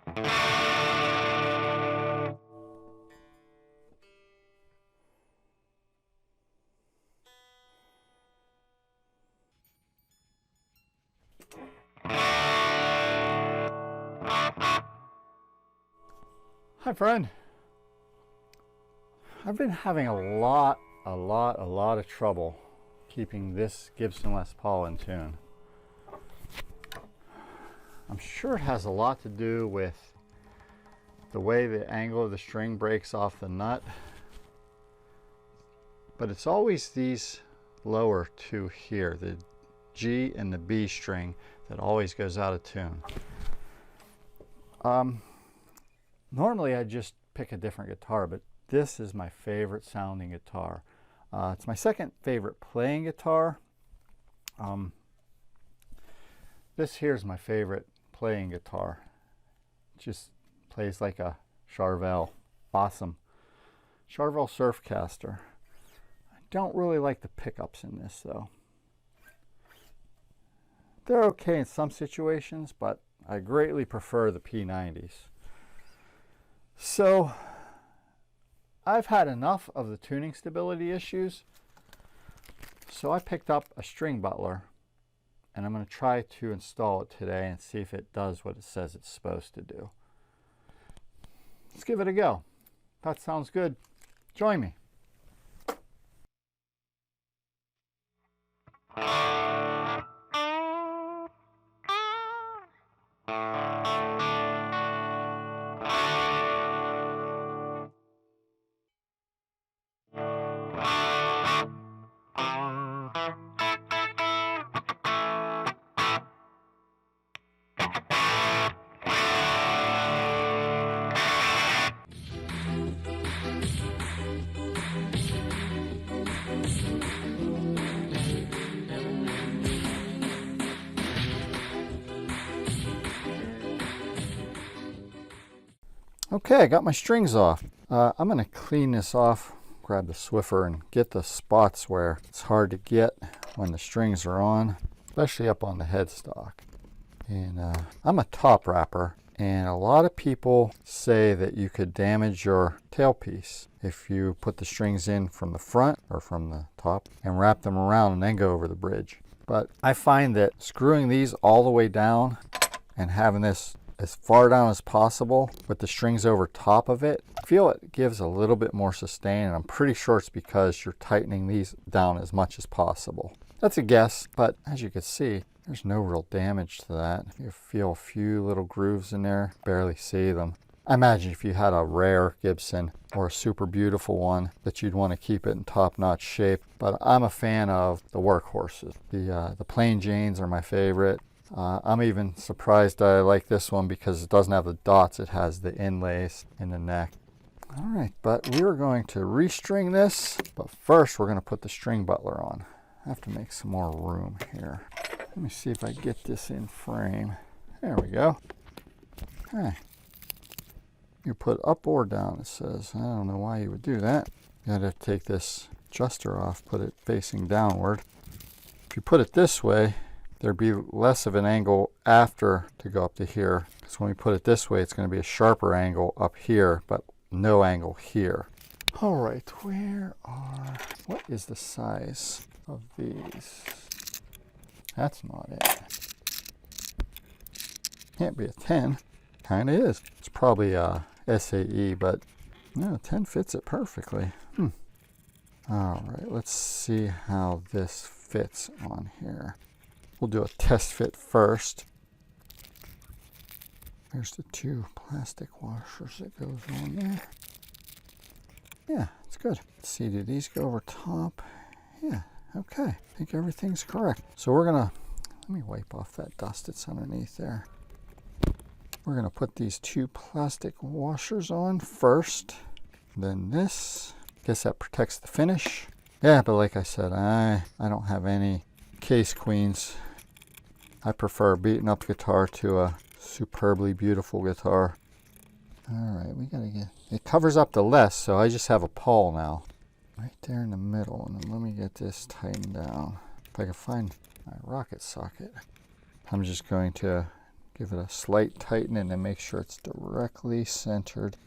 Hi friend. I've been having a lot of trouble keeping this Gibson Les Paul in tune. I'm sure it has a lot to do with the way the angle of the string breaks off the nut, but it's always these lower two here, the G and the B string, that always goes out of tune. Normally I just pick a different guitar, but this is my favorite sounding guitar. It's my second favorite playing guitar. This here's my favorite playing guitar. It just plays like a Charvel. Awesome. Charvel Surfcaster. I don't really like the pickups in this though. They're okay in some situations, but I greatly prefer the P90s. So I've had enough of the tuning stability issues, so I picked up a String Butler and I'm going to try to install it today and see if it does what it says it's supposed to do. Let's give it a go. That sounds good. Join me. Okay, I got my strings off. I'm going to clean this off, grab the Swiffer and get the spots where it's hard to get when the strings are on, especially up on the headstock. And I'm a top wrapper, and a lot of people say that you could damage your tailpiece if you put the strings in from the front or from the top and wrap them around and then go over the bridge. But I find that screwing these all the way down and having this as far down as possible with the strings over top of it, I feel it gives a little bit more sustain, and I'm pretty sure it's because you're tightening these down as much as possible. That's a guess, but as you can see, there's no real damage to that. You feel a few little grooves in there, barely see them. I imagine if you had a rare Gibson or a super beautiful one that you'd want to keep it in top-notch shape, but I'm a fan of the workhorses. The plain Janes are my favorite. I'm even surprised I like this one because it doesn't have the dots, it has the inlays in the neck. All right, but we are going to restring this, but first we're going to put the String Butler on. I have to make some more room here. Let me see if I get this in frame. There we go. Okay. You put up or down, it says. I don't know why you would do that. You gotta take this adjuster off, put it facing downward. If you put it this way, there'd be less of an angle after to go up to here. Because when we put it this way, it's going to be a sharper angle up here, but no angle here. All right, what is the size of these? That's not it. Can't be a 10. Kind of is. It's probably a SAE, but no, 10 fits it perfectly. All right, let's see how this fits on here. We'll do a test fit first. There's the two plastic washers that goes on there. Yeah, it's good. Let's see, do these go over top? Yeah, okay. I think everything's correct. So we're gonna, let me wipe off that dust that's underneath there. We're gonna put these two plastic washers on first. Then this. Guess that protects the finish. Yeah, but like I said, I don't have any case queens. I prefer a beaten up guitar to a superbly beautiful guitar. All right, we gotta get, it covers up the less, so I just have a pawl now. Right there in the middle, and then let me get this tightened down. If I can find my rocket socket. I'm just going to Give it a slight tighten and then make sure it's directly centered.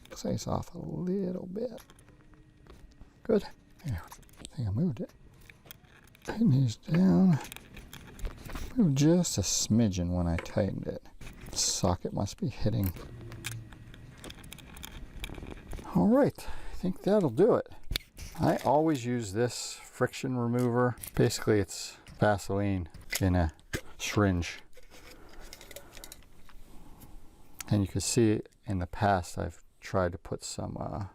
Looks like it's off a little bit. Good. There. I think I moved it. Tighten these down. Moved just a smidgen when I tightened it. The socket must be hitting. All right, I think that'll do it. I always use this friction remover. Basically, it's Vaseline in a syringe. And you can see in the past I've tried to put some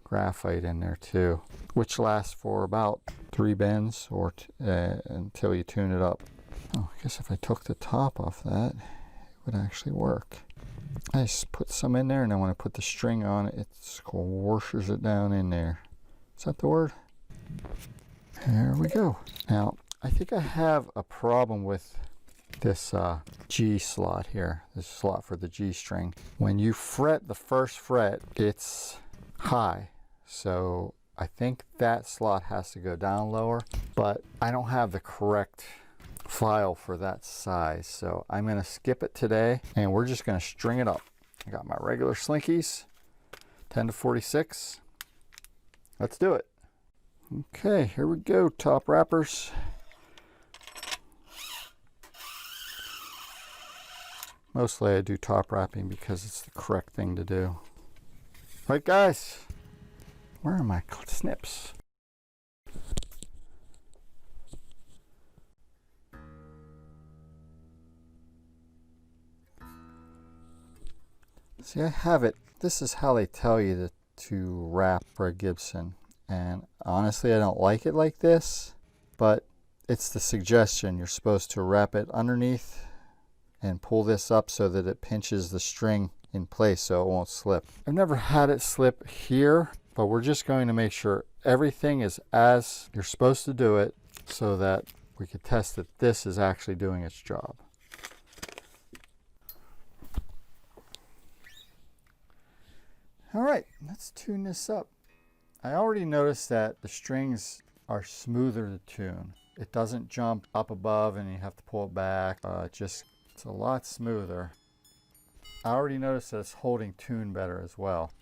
graphite in there too, which lasts for about 3 bends or until you tune it up. Oh, I guess if I took the top off that, it would actually work. I just put some in there, and then when I put the string on it, it squashes it down in there. Is that the word? There we go. Now, I think I have a problem with this G slot here, this slot for the G string. When you fret the first fret, it's high. So I think that slot has to go down lower, but I don't have the correct file for that size. So I'm going to skip it today, and we're just going to string it up. I got my regular slinkies, 10 to 46. Let's do it. Okay, here we go, top wrappers. Mostly I do top wrapping because it's the correct thing to do. Right, guys? Where are my snips? See, I have it. This is how they tell you to wrap for a Gibson. And honestly, I don't like it like this, but it's the suggestion. You're supposed to wrap it underneath and pull this up so that it pinches the string in place so it won't slip. I've never had it slip here, but we're just going to make sure everything is as you're supposed to do it so that we can test that this is actually doing its job. All right, let's tune this up. I already noticed that the strings are smoother to tune. It doesn't jump up above and you have to pull it back. It's a lot smoother. I already noticed that it's holding tune better as well.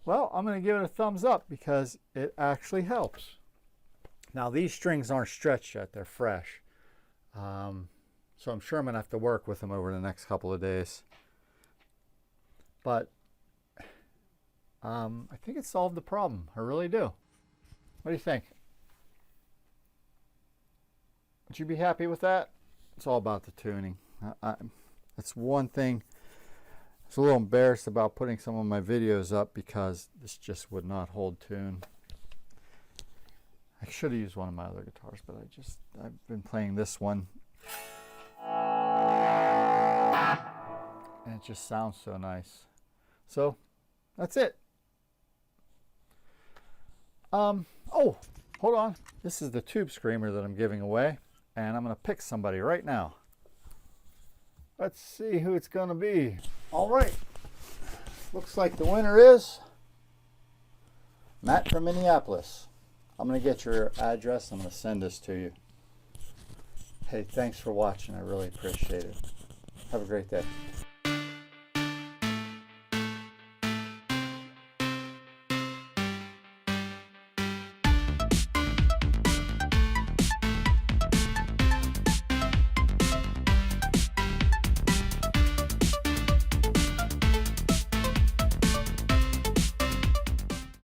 Well, I'm going to give it a thumbs up because it actually helps. Now, these strings aren't stretched yet. They're fresh. So I'm sure I'm going to have to work with them over the next couple of days. But I think it solved the problem. I really do. What do you think? Would you be happy with that? It's all about the tuning. That's one thing. I was a little embarrassed about putting some of my videos up because this just would not hold tune. I should have used one of my other guitars, but I've been playing this one. And it just sounds so nice. So, that's it. Oh, hold on. This is the tube screamer that I'm giving away, and I'm going to pick somebody right now. Let's see who it's going to be. All right. Looks like the winner is Matt from Minneapolis. I'm going to get your address. I'm going to send this to you. Hey, thanks for watching. I really appreciate it. Have a great day.